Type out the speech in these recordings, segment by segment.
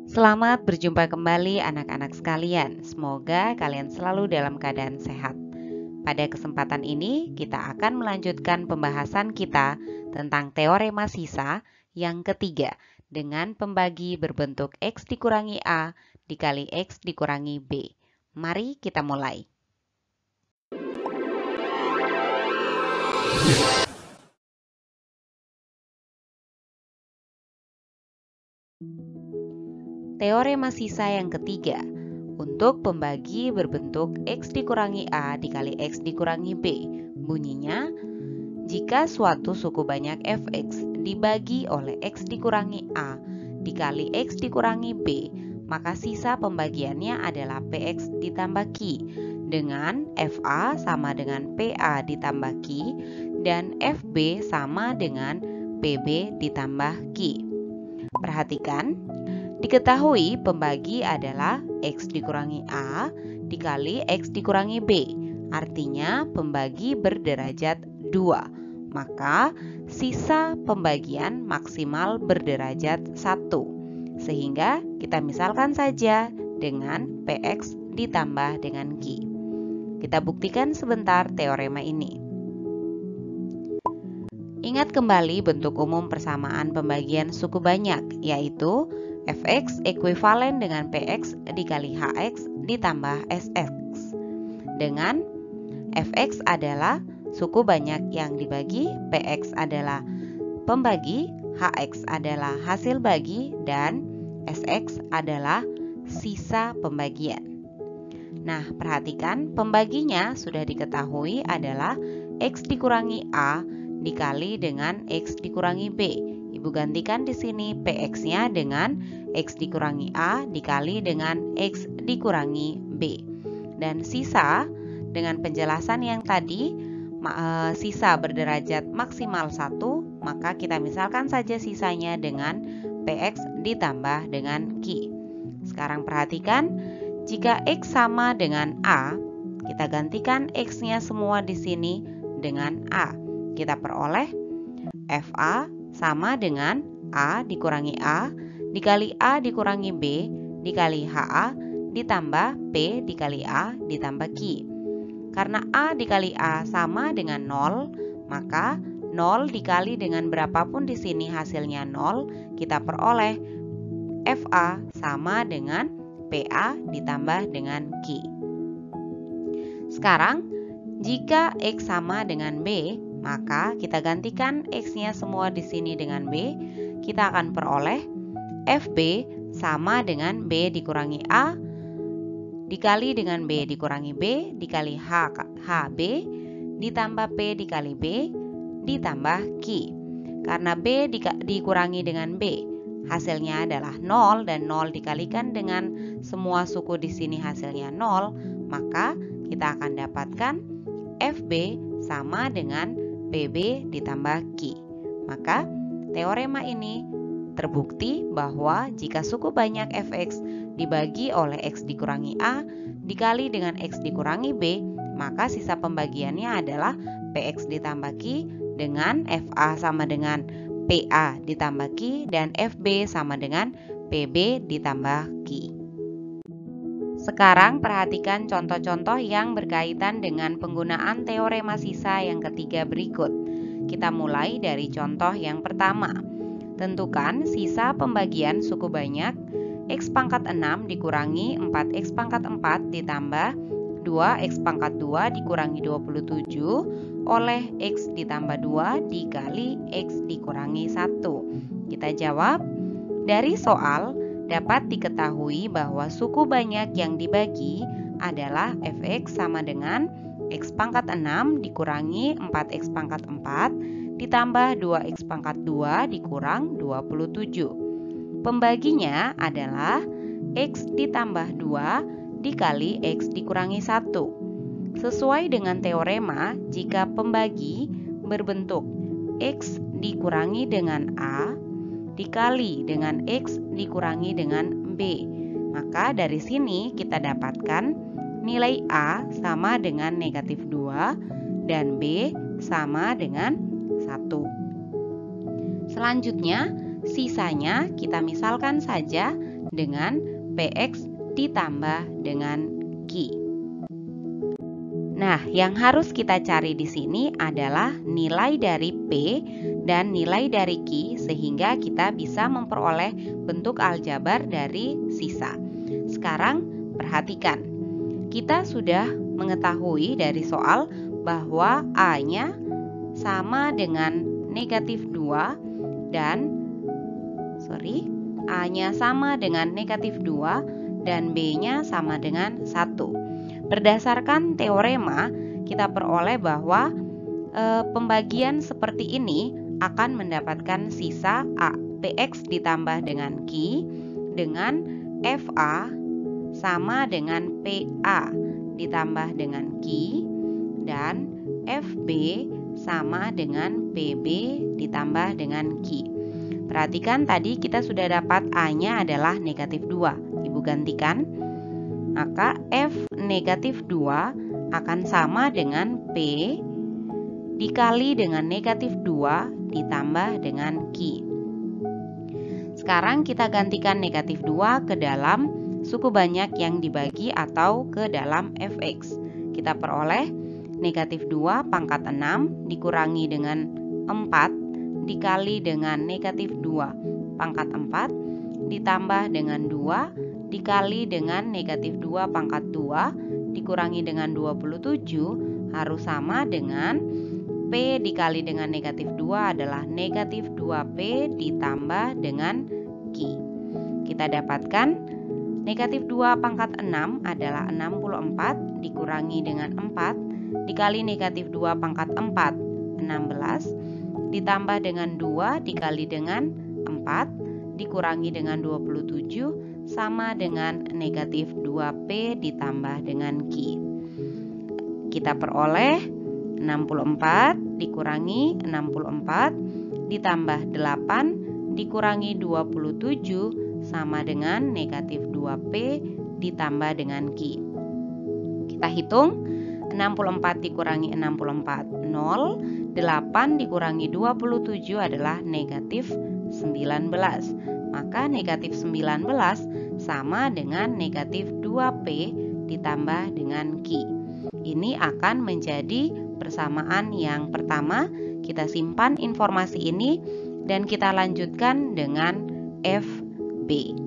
Selamat berjumpa kembali anak-anak sekalian. Semoga kalian selalu dalam keadaan sehat. Pada kesempatan ini kita akan melanjutkan pembahasan kita tentang teorema sisa yang ketiga dengan pembagi berbentuk X dikurangi A dikali X dikurangi B. Mari kita mulai. Teorema sisa yang ketiga untuk pembagi berbentuk X dikurangi A dikali X dikurangi B. Bunyinya, jika suatu suku banyak fx dibagi oleh X dikurangi A dikali X dikurangi B, maka sisa pembagiannya adalah Px ditambah Q, dengan Fa sama dengan Pa ditambah Q, dan Fb sama dengan Pb ditambah Q. Perhatikan, diketahui pembagi adalah X dikurangi A dikali X dikurangi B. Artinya pembagi berderajat 2. Maka sisa pembagian maksimal berderajat 1. Sehingga kita misalkan saja dengan Px ditambah dengan Q. Kita buktikan sebentar teorema ini. Ingat kembali bentuk umum persamaan pembagian suku banyak, yaitu Fx ekuivalen dengan Px dikali Hx ditambah Sx. Dengan Fx adalah suku banyak yang dibagi, Px adalah pembagi, Hx adalah hasil bagi, dan Sx adalah sisa pembagian. Nah, perhatikan pembaginya sudah diketahui adalah X dikurangi A dikali dengan X dikurangi B. Ibu gantikan di sini Px-nya dengan X dikurangi A dikali dengan X dikurangi B. Dan sisa dengan penjelasan yang tadi, sisa berderajat maksimal 1, maka kita misalkan saja sisanya dengan Px ditambah dengan Q. Sekarang perhatikan, jika X sama dengan A, kita gantikan X-nya semua di sini dengan A. Kita peroleh Fa sama dengan A dikurangi A dikali A dikurangi B dikali HA ditambah P dikali A ditambah Q. Karena A dikali A sama dengan 0, maka 0 dikali dengan berapapun di sini hasilnya 0, kita peroleh Fa sama dengan PA ditambah dengan Q. Sekarang, jika X sama dengan B, maka kita gantikan X-nya semua di sini dengan B. Kita akan peroleh Fb sama dengan B dikurangi A dikali dengan B dikurangi B dikali HB ditambah P dikali B ditambah Q. Karena B dikurangi dengan B, hasilnya adalah 0 dan 0 dikalikan dengan semua suku di sini hasilnya 0, maka kita akan dapatkan Fb sama dengan Pb ditambah Q. Maka teorema ini terbukti bahwa jika suku banyak Fx dibagi oleh X dikurangi A dikali dengan X dikurangi B, maka sisa pembagiannya adalah Px ditambah Q dengan Fa sama dengan Pa ditambah Q dan Fb sama dengan Pb ditambah Q. Sekarang perhatikan contoh-contoh yang berkaitan dengan penggunaan teorema sisa yang ketiga berikut. Kita mulai dari contoh yang pertama. Tentukan sisa pembagian suku banyak X pangkat 6 dikurangi 4X pangkat 4 ditambah 2X pangkat 2 dikurangi 27 oleh X ditambah 2 dikali X dikurangi 1. Kita jawab, dari soal dapat diketahui bahwa suku banyak yang dibagi adalah Fx sama dengan X pangkat 6 dikurangi 4X pangkat 4 ditambah 2X pangkat 2 dikurang 27. Pembaginya adalah X ditambah 2 dikali X dikurangi 1. Sesuai dengan teorema, jika pembagi berbentuk X dikurangi dengan A dikali dengan X dikurangi dengan B, maka dari sini kita dapatkan nilai A sama dengan negatif 2 dan B sama dengan 1. Selanjutnya, sisanya kita misalkan saja dengan PX ditambah dengan Q. Nah, yang harus kita cari di sini adalah nilai dari P dan nilai dari Q sehingga kita bisa memperoleh bentuk aljabar dari sisa. Sekarang perhatikan, kita sudah mengetahui dari soal bahwa A-nya sama dengan negatif 2 dan A-nya sama dengan negatif 2 dan B-nya sama dengan 1. Berdasarkan teorema, kita peroleh bahwa pembagian seperti ini akan mendapatkan sisa A, PX ditambah dengan Q dengan FA sama dengan PA ditambah dengan Q dan FB sama dengan PB ditambah dengan Q. Perhatikan tadi kita sudah dapat A-nya adalah negatif 2. Ibu gantikan. Maka F negatif 2 akan sama dengan P dikali dengan negatif 2 ditambah dengan Q. Sekarang kita gantikan negatif 2 ke dalam suku banyak yang dibagi atau ke dalam Fx. Kita peroleh negatif 2 pangkat 6 dikurangi dengan 4 dikali dengan negatif 2 pangkat 4 ditambah dengan 2 dikali dengan negatif 2 pangkat 2 dikurangi dengan 27 harus sama dengan P dikali dengan negatif 2 adalah negatif 2P ditambah dengan Q. Kita dapatkan negatif 2 pangkat 6 adalah 64 dikurangi dengan 4 dikali negatif 2 pangkat 4 16 ditambah dengan 2 dikali dengan 4 dikurangi dengan 27 sama dengan negatif 2P ditambah dengan Q. Kita peroleh 64 dikurangi 64 ditambah 8 dikurangi 27 sama dengan negatif 2P ditambah dengan Q. Kita hitung 64 dikurangi 64 0, 8 dikurangi 27 adalah negatif 19. Maka negatif 19 sama dengan negatif 2P ditambah dengan Q. Ini akan menjadi persamaan yang pertama. Kita simpan informasi ini dan kita lanjutkan dengan FB.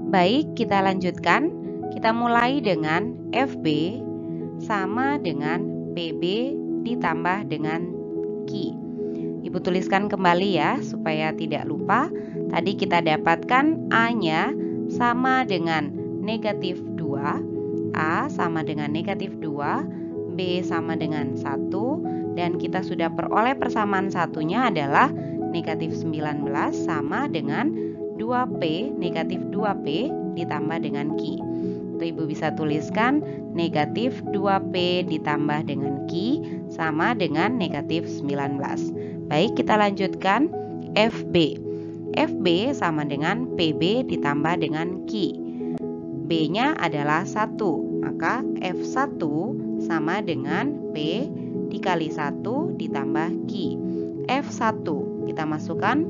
Baik, kita lanjutkan. Kita mulai dengan FB sama dengan PB ditambah dengan Q. Ibu tuliskan kembali ya, supaya tidak lupa. Tadi kita dapatkan A-nya sama dengan negatif 2, A sama dengan negatif 2, B sama dengan 1, dan kita sudah peroleh persamaan satunya adalah negatif 19 sama dengan 2P, negatif 2P ditambah dengan Q. Itu Ibu bisa tuliskan negatif 2P ditambah dengan Q sama dengan negatif 19. Baik, kita lanjutkan FB. FB sama dengan PB ditambah dengan Q. B-nya adalah 1, maka F1 sama dengan P dikali 1 ditambah Q. F1 kita masukkan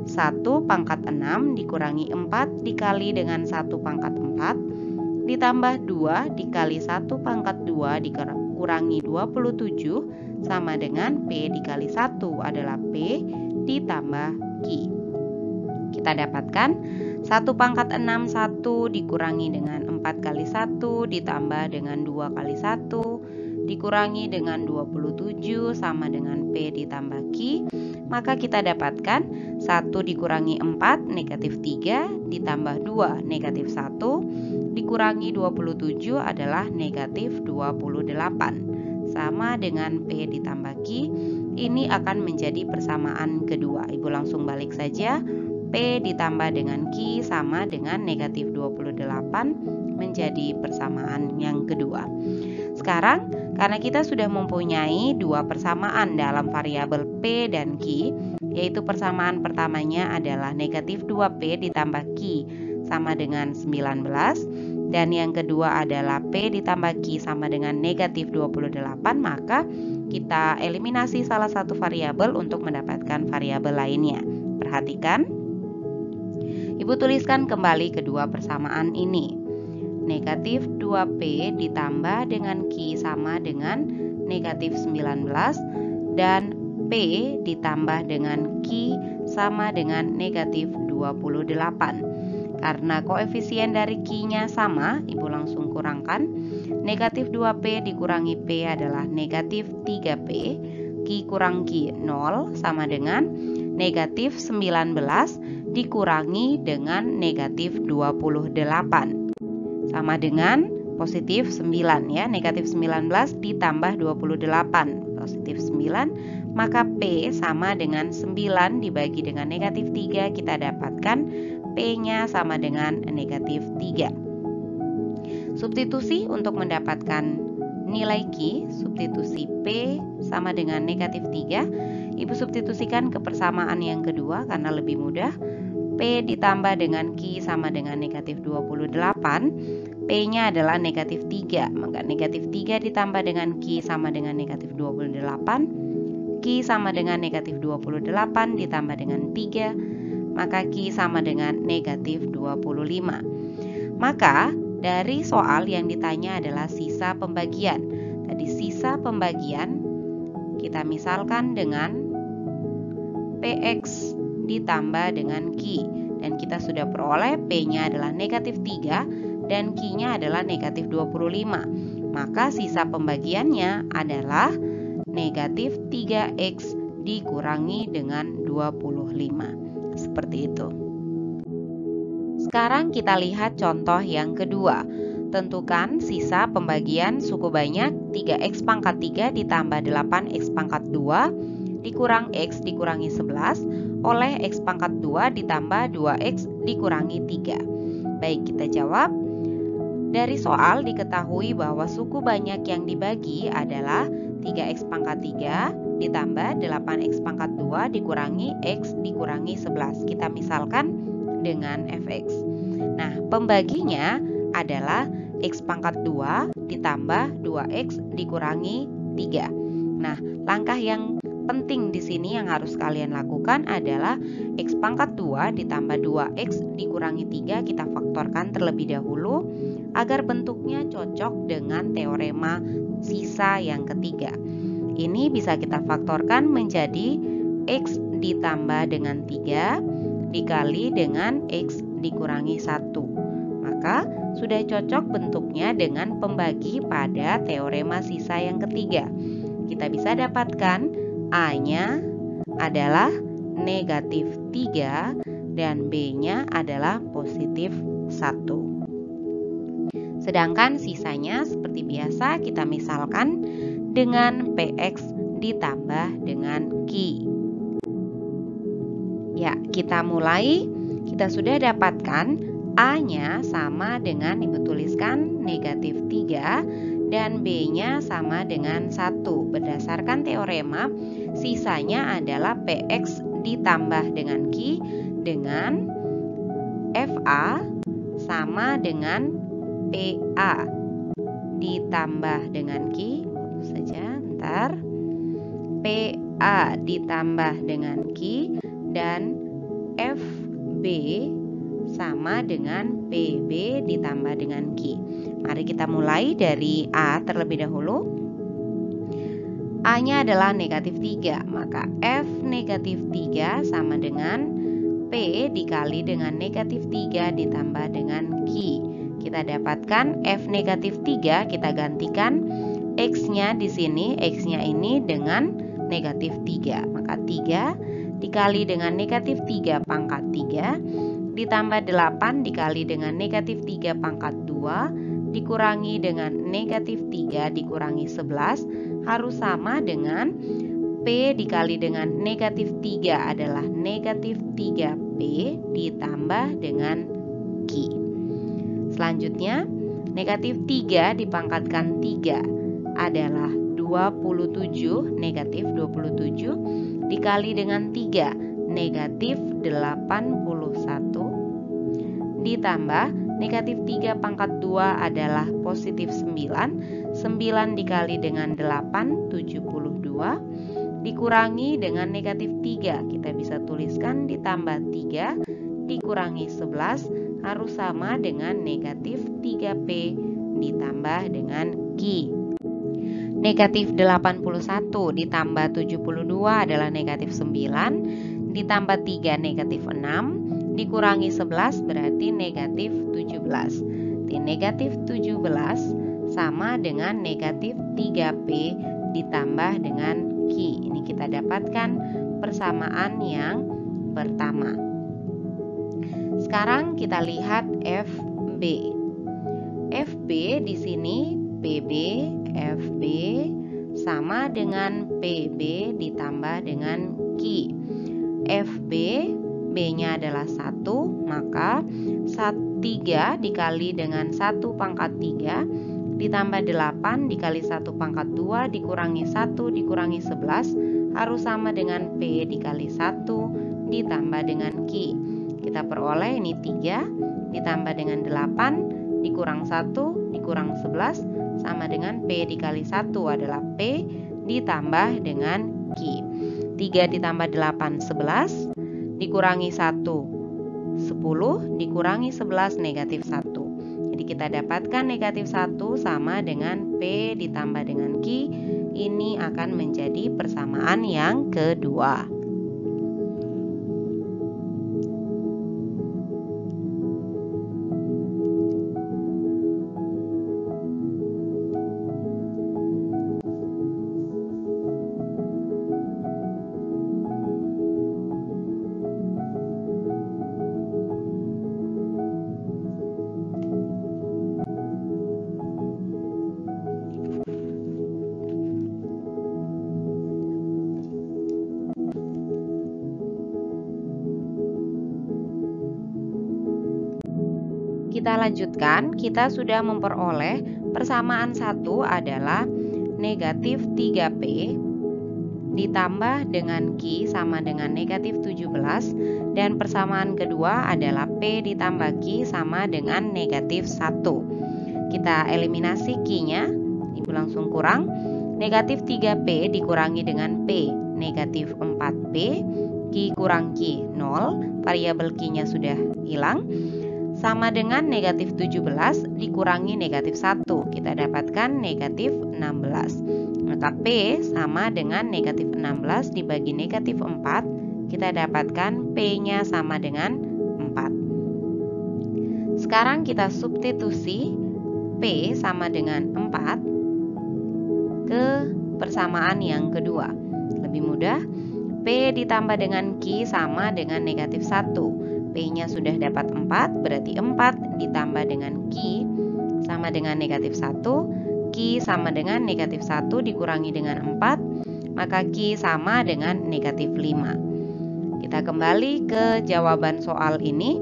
1 pangkat 6 dikurangi 4 dikali dengan 1 pangkat 4 ditambah 2 dikali 1 pangkat 2 dikurangi 27 sama dengan P dikali 1 adalah P ditambah Q. Kita dapatkan 1 pangkat 6 1 dikurangi dengan 4 kali 1 ditambah dengan 2 kali 1 dikurangi dengan 27 sama dengan P ditambah Q. Maka kita dapatkan 1 dikurangi 4 negatif 3 ditambah 2 negatif 1 dikurangi 27 adalah negatif 28 sama dengan P ditambah Q. Ini akan menjadi persamaan kedua. Ibu langsung balik saja. P ditambah dengan Q sama dengan negatif 28 menjadi persamaan yang kedua. Sekarang karena kita sudah mempunyai dua persamaan dalam variabel P dan Q, yaitu persamaan pertamanya adalah negatif 2P ditambah Q sama dengan 19, dan yang kedua adalah P ditambah Q sama dengan negatif 28, maka kita eliminasi salah satu variabel untuk mendapatkan variabel lainnya. Perhatikan, Ibu tuliskan kembali kedua persamaan ini. Negatif 2P ditambah dengan Q sama dengan negatif 19 dan P ditambah dengan Q sama dengan negatif 28. Karena koefisien dari Q-nya sama, Ibu langsung kurangkan. Negatif 2P dikurangi P adalah negatif 3P. Q kurang Q 0 sama dengan negatif 19 dikurangi dengan negatif 28. Sama dengan positif 9 ya, negatif 19 ditambah 28, positif 9, maka P sama dengan 9 dibagi dengan negatif 3, kita dapatkan P-nya sama dengan negatif 3. Substitusi untuk mendapatkan nilai Q, substitusi P sama dengan negatif 3, Ibu substitusikan ke persamaan yang kedua karena lebih mudah. P ditambah dengan Q sama dengan negatif 28, P-nya adalah negatif 3, maka negatif 3 ditambah dengan Q sama dengan negatif 28, Q sama dengan negatif 28 ditambah dengan 3, maka Q sama dengan negatif 25. Maka dari soal yang ditanya adalah sisa pembagian. Tadi sisa pembagian kita misalkan dengan PX ditambah dengan Q, dan kita sudah peroleh P-nya adalah negatif 3 dan Q-nya adalah negatif 25. Maka sisa pembagiannya adalah negatif 3X dikurangi dengan 25. Seperti itu. Sekarang kita lihat contoh yang kedua. Tentukan sisa pembagian suku banyak 3X pangkat 3 ditambah 8X pangkat 2 dikurang X dikurangi 11 oleh X pangkat 2 ditambah 2X dikurangi 3. Baik, kita jawab. Dari soal diketahui bahwa suku banyak yang dibagi adalah 3X pangkat 3 ditambah 8X pangkat 2 dikurangi X dikurangi 11. Kita misalkan dengan Fx. Nah, pembaginya adalah X pangkat 2 ditambah 2X dikurangi 3. Nah, langkah yang penting di sini yang harus kalian lakukan adalah X pangkat 2 ditambah 2X dikurangi 3 kita faktorkan terlebih dahulu agar bentuknya cocok dengan teorema sisa yang ketiga. Ini bisa kita faktorkan menjadi X ditambah dengan 3 dikali dengan X dikurangi 1. Maka sudah cocok bentuknya dengan pembagi pada teorema sisa yang ketiga. Kita bisa dapatkan A-nya adalah negatif 3 dan B-nya adalah positif 1. Sedangkan sisanya seperti biasa kita misalkan dengan PX ditambah dengan Q. Ya, kita mulai. Kita sudah dapatkan A-nya sama dengan, Ibu tuliskan, negatif 3 dan B-nya sama dengan 1. Berdasarkan teorema, sisanya adalah PX ditambah dengan Q dengan FA sama dengan PA ditambah dengan Q. Saja, bentar. PA ditambah dengan Q dan FB sama dengan PB ditambah dengan Q. Mari kita mulai dari A terlebih dahulu. A-nya adalah negatif 3, maka F negatif 3 sama dengan P dikali dengan negatif 3 ditambah dengan Q. Kita dapatkan F negatif 3, kita gantikan X-nya di sini, X-nya ini dengan negatif 3. Maka 3 dikali dengan negatif 3 pangkat 3 ditambah 8 dikali dengan negatif 3 pangkat 2 dikurangi dengan negatif 3 dikurangi 11 harus sama dengan P dikali dengan negatif 3 adalah negatif 3P ditambah dengan Q. Selanjutnya, negatif 3 dipangkatkan 3 adalah 27, negatif 27 dikali dengan 3, negatif 81 ditambah negatif 3 pangkat 2 adalah positif 9, 9 dikali dengan 8, 72 dikurangi dengan negatif 3, kita bisa tuliskan ditambah 3 dikurangi 11 harus sama dengan negatif 3P ditambah dengan Q. Negatif 81 ditambah 72 adalah negatif 9, ditambah 3 negatif 6, dikurangi 11 berarti negatif 17. Di negatif 17 sama dengan negatif 3P ditambah dengan Q. Ini kita dapatkan persamaan yang pertama. Sekarang kita lihat FB. FB di sini PB, FB sama dengan PB ditambah dengan Q. FB, B-nya adalah 1, maka 3 dikali dengan 1 pangkat 3 ditambah 8 dikali 1 pangkat 2 dikurangi 1 dikurangi 11 harus sama dengan P dikali 1 ditambah dengan Q. Kita peroleh ini 3 ditambah dengan 8 dikurang 1 dikurang 11 sama dengan P dikali 1 adalah P ditambah dengan Q. 3 ditambah 8 11 dikurangi 1 10 dikurangi 11 negatif 1. Jadi kita dapatkan negatif 1 sama dengan P ditambah dengan Q. Ini akan menjadi persamaan yang kedua. Kita lanjutkan, kita sudah memperoleh persamaan 1 adalah negatif 3P ditambah dengan Q sama dengan negatif 17 dan persamaan kedua adalah P ditambah Q sama dengan negatif 1. Kita eliminasi Q-nya, Ibu langsung kurang. Negatif 3P dikurangi dengan P, negatif 4P, Q kurang Q 0, variabel Q-nya sudah hilang. Sama dengan negatif 17 dikurangi negatif 1, kita dapatkan negatif 16. Maka P sama dengan negatif 16 dibagi negatif 4, kita dapatkan P-nya sama dengan 4. Sekarang kita substitusi P sama dengan 4 ke persamaan yang kedua. Lebih mudah, P ditambah dengan Q sama dengan negatif 1. P-nya sudah dapat 4, berarti 4 ditambah dengan Q sama dengan negatif 1. Q sama dengan negatif 1 dikurangi dengan 4, maka Q sama dengan negatif 5. Kita kembali ke jawaban soal ini.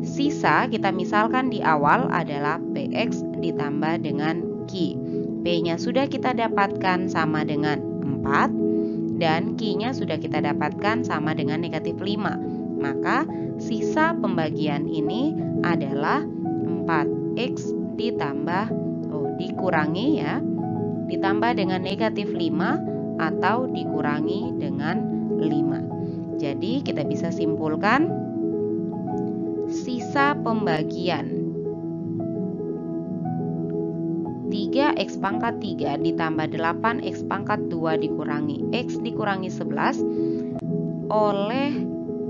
Sisa kita misalkan di awal adalah PX ditambah dengan Q. P-nya sudah kita dapatkan sama dengan 4 dan Q-nya sudah kita dapatkan sama dengan negatif 5. Maka sisa pembagian ini adalah 4X ditambah, dikurangi ya, ditambah dengan negatif 5 atau dikurangi dengan 5. Jadi kita bisa simpulkan sisa pembagian 3x pangkat 3 ditambah 8x pangkat 2 dikurangi x dikurangi 11 oleh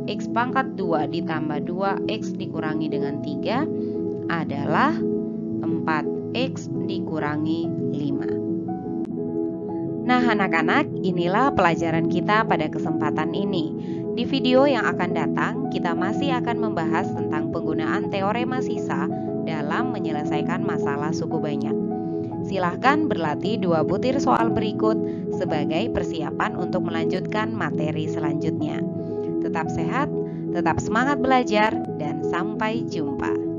x pangkat 2 ditambah 2x dikurangi dengan 3 adalah 4x dikurangi 5. Nah anak-anak, inilah pelajaran kita pada kesempatan ini. Di video yang akan datang, kita masih akan membahas tentang penggunaan teorema sisa dalam menyelesaikan masalah suku banyak. Silahkan berlatih 2 butir soal berikut sebagai persiapan untuk melanjutkan materi selanjutnya. Tetap sehat, tetap semangat belajar, dan sampai jumpa.